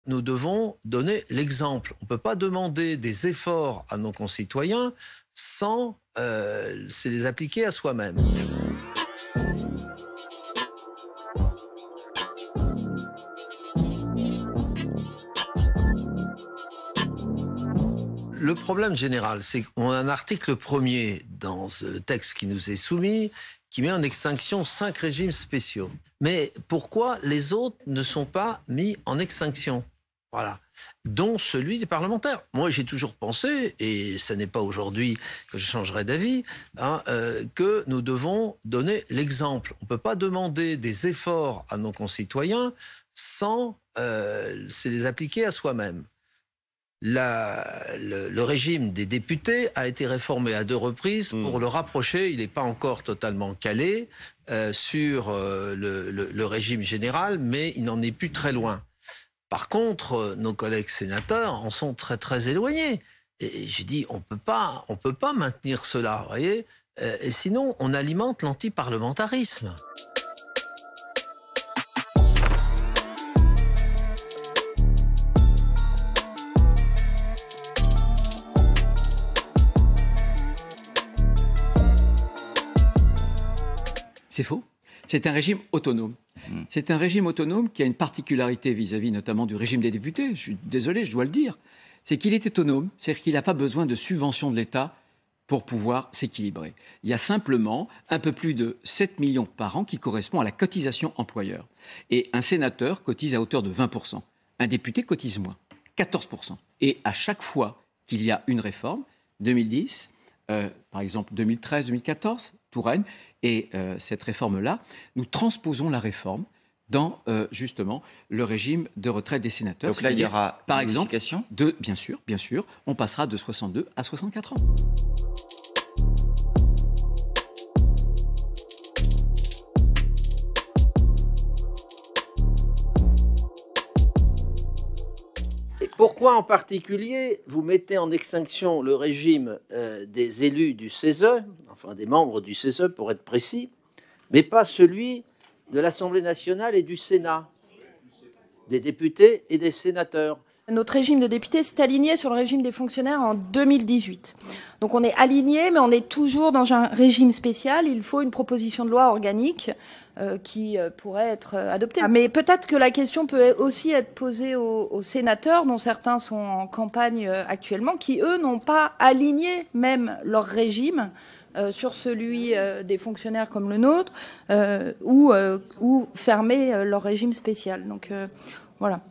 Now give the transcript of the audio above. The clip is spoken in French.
nous devons donner l'exemple. On ne peut pas demander des efforts à nos concitoyens sans les appliquer à soi-même. Le problème général, c'est qu'on a un article premier dans ce texte qui nous est soumis qui met en extinction 5 régimes spéciaux. Mais pourquoi les autres ne sont pas mis en extinction? Voilà. Dont celui des parlementaires. Moi, j'ai toujours pensé, et ce n'est pas aujourd'hui que je changerai d'avis, que nous devons donner l'exemple. On ne peut pas demander des efforts à nos concitoyens sans les appliquer à soi-même. Le régime des députés a été réformé à 2 reprises pour le rapprocher. Il n'est pas encore totalement calé sur le régime général, mais il n'en est plus très loin. Par contre, nos collègues sénateurs en sont très très éloignés. Et j'ai dit, on peut pas maintenir cela, vous voyez. Et sinon, on alimente l'antiparlementarisme. C'est faux. C'est un régime autonome. C'est un régime autonome qui a une particularité vis-à-vis notamment du régime des députés. Je suis désolé, je dois le dire. C'est qu'il est autonome, c'est-à-dire qu'il n'a pas besoin de subventions de l'État pour pouvoir s'équilibrer. Il y a simplement un peu plus de 7 millions par an qui correspond à la cotisation employeur. Et un sénateur cotise à hauteur de 20%. Un député cotise moins, 14%. Et à chaque fois qu'il y a une réforme, 2010, par exemple 2013, 2014, Touraine, et cette réforme-là, nous transposons la réforme dans justement le régime de retraite des sénateurs. Donc là, il y aura par une exemple, modification ? bien sûr, on passera de 62 à 64 ans. Et pourquoi en particulier vous mettez en extinction le régime des élus du CESE, enfin des membres du CESE pour être précis, mais pas celui de l'Assemblée nationale et du Sénat, des députés et des sénateurs? Notre régime de députés s'est aligné sur le régime des fonctionnaires en 2018. Donc on est aligné, mais on est toujours dans un régime spécial. Il faut une proposition de loi organique qui pourrait être adoptée. Mais peut-être que la question peut aussi être posée aux sénateurs, dont certains sont en campagne actuellement, qui, eux, n'ont pas aligné même leur régime sur celui des fonctionnaires comme le nôtre, ou fermé leur régime spécial. Donc voilà.